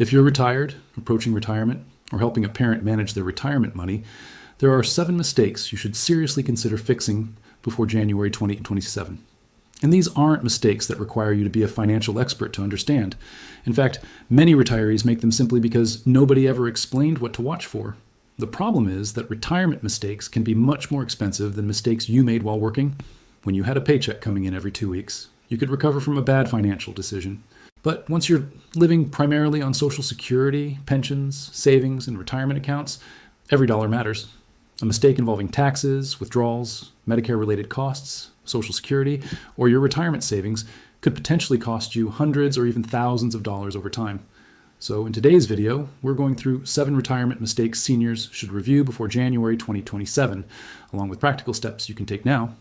If you're retired, approaching retirement, or helping a parent manage their retirement money, there are 7 mistakes you should seriously consider fixing before January 2027. And these aren't mistakes that require you to be a financial expert to understand. In fact, many retirees make them simply because nobody ever explained what to watch for. The problem is that retirement mistakes can be much more expensive than mistakes you made while working when you had a paycheck coming in every 2 weeks. You could recover from a bad financial decision. But once you're living primarily on Social Security, pensions, savings, and retirement accounts, every dollar matters. A mistake involving taxes, withdrawals, Medicare-related costs, Social Security, or your retirement savings could potentially cost you hundreds or even thousands of dollars over time. So in today's video, we're going through 7 retirement mistakes seniors should review before January 2027, along with practical steps you can take now.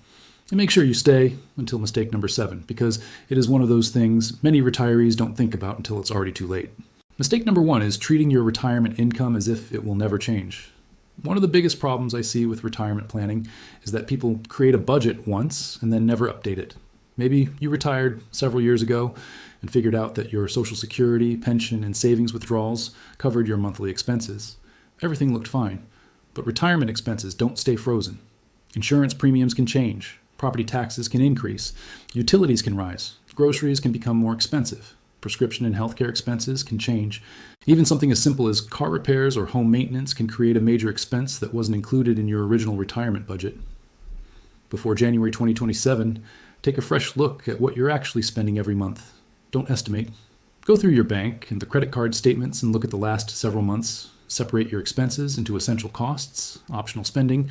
And make sure you stay until mistake number 7, because it is one of those things many retirees don't think about until it's already too late. Mistake number 1 is treating your retirement income as if it will never change. One of the biggest problems I see with retirement planning is that people create a budget once and then never update it. Maybe you retired several years ago and figured out that your Social Security, pension, and savings withdrawals covered your monthly expenses. Everything looked fine, but retirement expenses don't stay frozen. Insurance premiums can change, property taxes can increase, utilities can rise, groceries can become more expensive, prescription and healthcare expenses can change. Even something as simple as car repairs or home maintenance can create a major expense that wasn't included in your original retirement budget. Before January 2027, take a fresh look at what you're actually spending every month. Don't estimate. Go through your bank and the credit card statements and look at the last several months. Separate your expenses into essential costs, optional spending,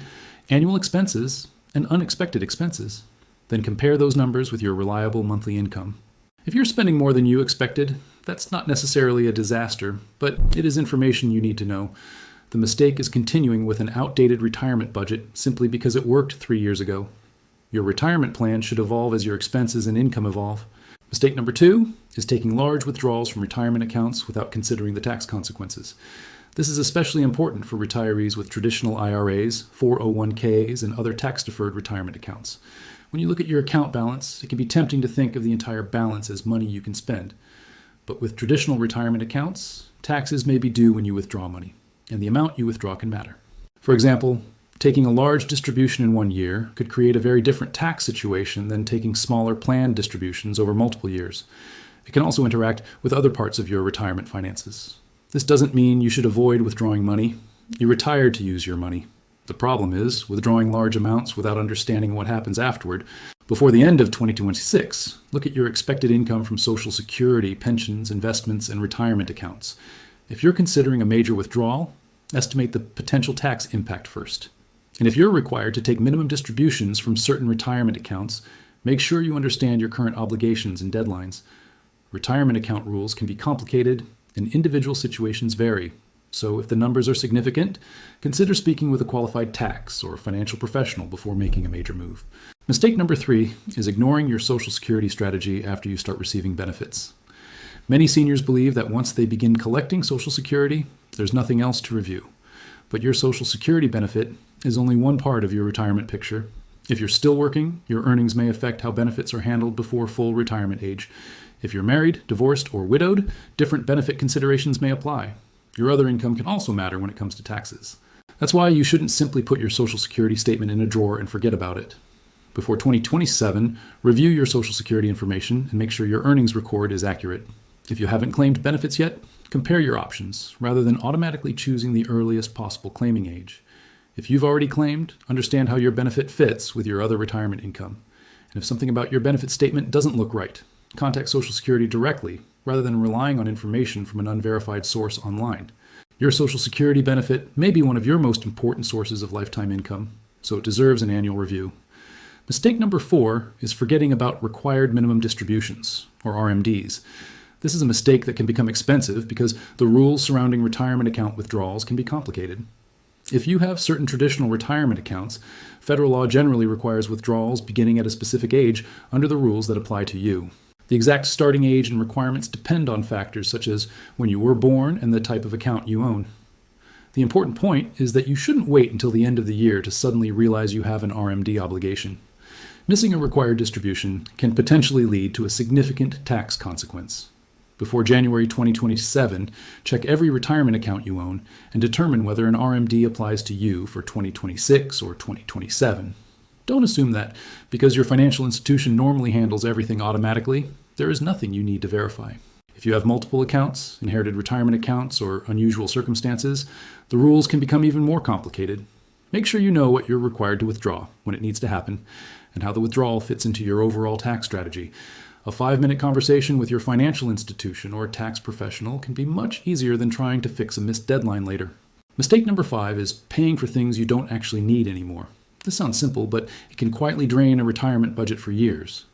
annual expenses, and unexpected expenses. Then compare those numbers with your reliable monthly income. If you're spending more than you expected, that's not necessarily a disaster, but it is information you need to know. The mistake is continuing with an outdated retirement budget simply because it worked 3 years ago. Your retirement plan should evolve as your expenses and income evolve. Mistake number 2 is taking large withdrawals from retirement accounts without considering the tax consequences. This is especially important for retirees with traditional IRAs, 401ks, and other tax-deferred retirement accounts. When you look at your account balance, it can be tempting to think of the entire balance as money you can spend. But with traditional retirement accounts, taxes may be due when you withdraw money, and the amount you withdraw can matter. For example, taking a large distribution in 1 year could create a very different tax situation than taking smaller planned distributions over multiple years. It can also interact with other parts of your retirement finances. This doesn't mean you should avoid withdrawing money. You retired to use your money. The problem is withdrawing large amounts without understanding what happens afterward. Before the end of 2026, look at your expected income from Social Security, pensions, investments, and retirement accounts. If you're considering a major withdrawal, estimate the potential tax impact first. And if you're required to take minimum distributions from certain retirement accounts, make sure you understand your current obligations and deadlines. Retirement account rules can be complicated, and individual situations vary. So if the numbers are significant, consider speaking with a qualified tax or financial professional before making a major move. Mistake number 3 is ignoring your Social Security strategy after you start receiving benefits. Many seniors believe that once they begin collecting Social Security, there's nothing else to review. But your Social Security benefit is only one part of your retirement picture. If you're still working, your earnings may affect how benefits are handled before full retirement age. If you're married, divorced, or widowed, different benefit considerations may apply. Your other income can also matter when it comes to taxes. That's why you shouldn't simply put your Social Security statement in a drawer and forget about it. Before 2027, review your Social Security information and make sure your earnings record is accurate. If you haven't claimed benefits yet, compare your options rather than automatically choosing the earliest possible claiming age. If you've already claimed, understand how your benefit fits with your other retirement income. And if something about your benefit statement doesn't look right, contact Social Security directly rather than relying on information from an unverified source online. Your Social Security benefit may be one of your most important sources of lifetime income, so it deserves an annual review. Mistake number 4 is forgetting about required minimum distributions, or RMDs. This is a mistake that can become expensive because the rules surrounding retirement account withdrawals can be complicated. If you have certain traditional retirement accounts, federal law generally requires withdrawals beginning at a specific age under the rules that apply to you. The exact starting age and requirements depend on factors such as when you were born and the type of account you own. The important point is that you shouldn't wait until the end of the year to suddenly realize you have an RMD obligation. Missing a required distribution can potentially lead to a significant tax consequence. Before January 2027, check every retirement account you own and determine whether an RMD applies to you for 2026 or 2027. Don't assume that because your financial institution normally handles everything automatically, there is nothing you need to verify. If you have multiple accounts, inherited retirement accounts, or unusual circumstances, the rules can become even more complicated. Make sure you know what you're required to withdraw when it needs to happen and how the withdrawal fits into your overall tax strategy. A 5-minute conversation with your financial institution or tax professional can be much easier than trying to fix a missed deadline later. Mistake number 5 is paying for things you don't actually need anymore. This sounds simple, but it can quietly drain a retirement budget for years.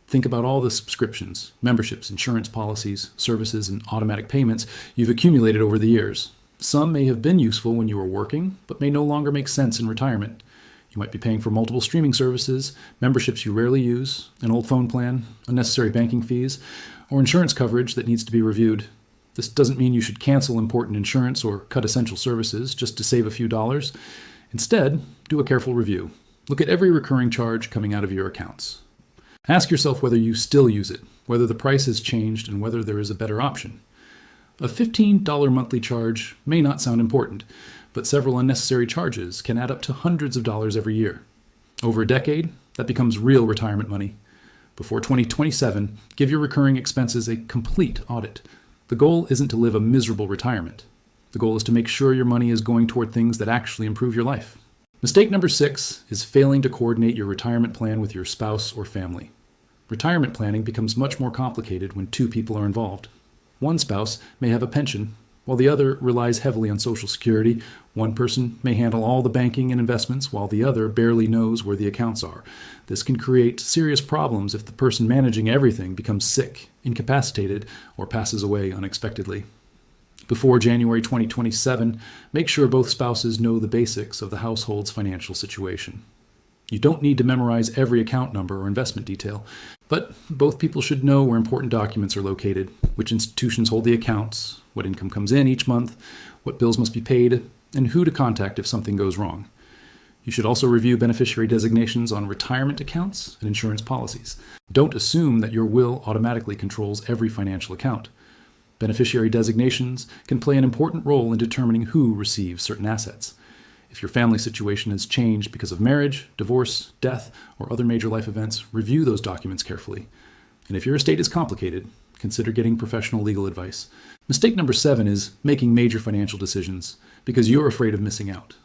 Think about all the subscriptions, memberships, insurance policies, services, and automatic payments you've accumulated over the years. Some may have been useful when you were working, but may no longer make sense in retirement. You might be paying for multiple streaming services, memberships you rarely use, an old phone plan, unnecessary banking fees, or insurance coverage that needs to be reviewed. This doesn't mean you should cancel important insurance or cut essential services just to save a few dollars. Instead, do a careful review. Look at every recurring charge coming out of your accounts. Ask yourself whether you still use it, whether the price has changed, and whether there is a better option. A $15 monthly charge may not sound important, but several unnecessary charges can add up to hundreds of dollars every year. Over a decade, that becomes real retirement money. Before 2027, give your recurring expenses a complete audit. The goal isn't to live a miserable retirement. The goal is to make sure your money is going toward things that actually improve your life. Mistake number 6 is failing to coordinate your retirement plan with your spouse or family. Retirement planning becomes much more complicated when 2 people are involved. One spouse may have a pension, while the other relies heavily on Social Security. One person may handle all the banking and investments, while the other barely knows where the accounts are. This can create serious problems if the person managing everything becomes sick, incapacitated, or passes away unexpectedly. Before January 2027, make sure both spouses know the basics of the household's financial situation. You don't need to memorize every account number or investment detail, but both people should know where important documents are located, which institutions hold the accounts, what income comes in each month, what bills must be paid, and who to contact if something goes wrong. You should also review beneficiary designations on retirement accounts and insurance policies. Don't assume that your will automatically controls every financial account. Beneficiary designations can play an important role in determining who receives certain assets. If your family situation has changed because of marriage, divorce, death, or other major life events, review those documents carefully. And if your estate is complicated, consider getting professional legal advice. Mistake number 7 is making major financial decisions because you're afraid of missing out.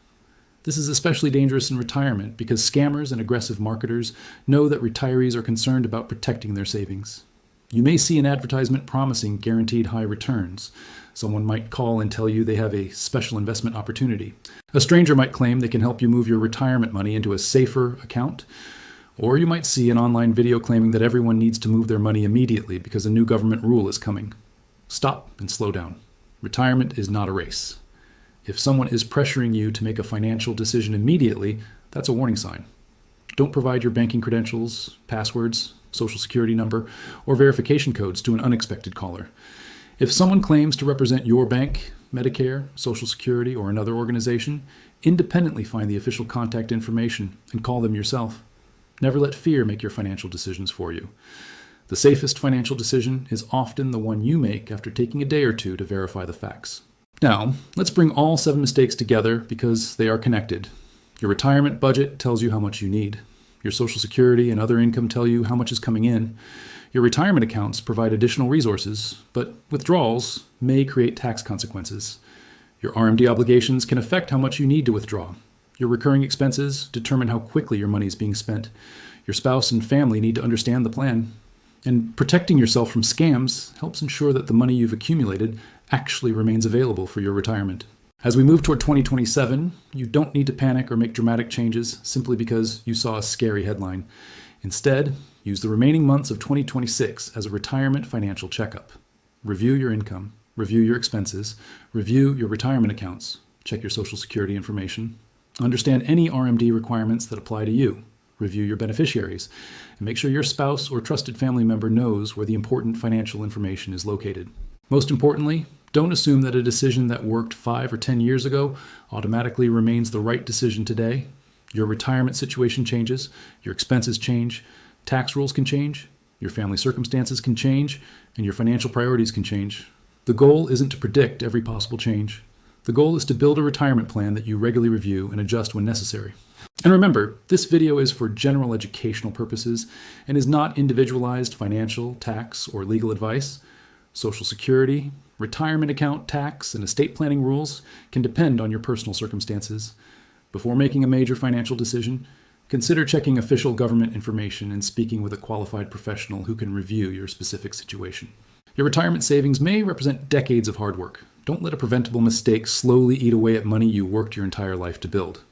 This is especially dangerous in retirement because scammers and aggressive marketers know that retirees are concerned about protecting their savings. You may see an advertisement promising guaranteed high returns. Someone might call and tell you they have a special investment opportunity. A stranger might claim they can help you move your retirement money into a safer account. Or you might see an online video claiming that everyone needs to move their money immediately because a new government rule is coming. Stop and slow down. Retirement is not a race. If someone is pressuring you to make a financial decision immediately, that's a warning sign. Don't provide your banking credentials, passwords, Social Security number, or verification codes to an unexpected caller. If someone claims to represent your bank, Medicare, Social Security, or another organization, independently find the official contact information and call them yourself. Never let fear make your financial decisions for you. The safest financial decision is often the one you make after taking a day or two to verify the facts. Now, let's bring all 7 mistakes together because they are connected. Your retirement budget tells you how much you need. Your Social Security and other income tell you how much is coming in. Your retirement accounts provide additional resources, but withdrawals may create tax consequences. Your RMD obligations can affect how much you need to withdraw. Your recurring expenses determine how quickly your money is being spent. Your spouse and family need to understand the plan. And protecting yourself from scams helps ensure that the money you've accumulated actually remains available for your retirement. As we move toward 2027, you don't need to panic or make dramatic changes simply because you saw a scary headline. Instead, use the remaining months of 2026 as a retirement financial checkup. Review your income, review your expenses, review your retirement accounts, check your Social Security information, understand any RMD requirements that apply to you, review your beneficiaries, and make sure your spouse or trusted family member knows where the important financial information is located. Most importantly, don't assume that a decision that worked 5 or 10 years ago automatically remains the right decision today. Your retirement situation changes, your expenses change, tax rules can change, Your family circumstances can change, and your financial priorities can change. The goal isn't to predict every possible change. The goal is to build a retirement plan that you regularly review and adjust when necessary. And remember, this video is for general educational purposes and is not individualized financial, tax, or legal advice. Social Security, retirement account, tax, and estate planning rules can depend on your personal circumstances. Before making a major financial decision, consider checking official government information and speaking with a qualified professional who can review your specific situation. Your retirement savings may represent decades of hard work. Don't let a preventable mistake slowly eat away at money you worked your entire life to build.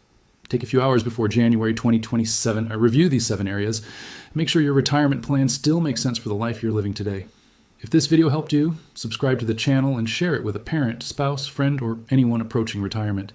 Take a few hours before January 2027 to review these 7 areas. Make sure your retirement plan still makes sense for the life you're living today. If this video helped you, subscribe to the channel and share it with a parent, spouse, friend, or anyone approaching retirement.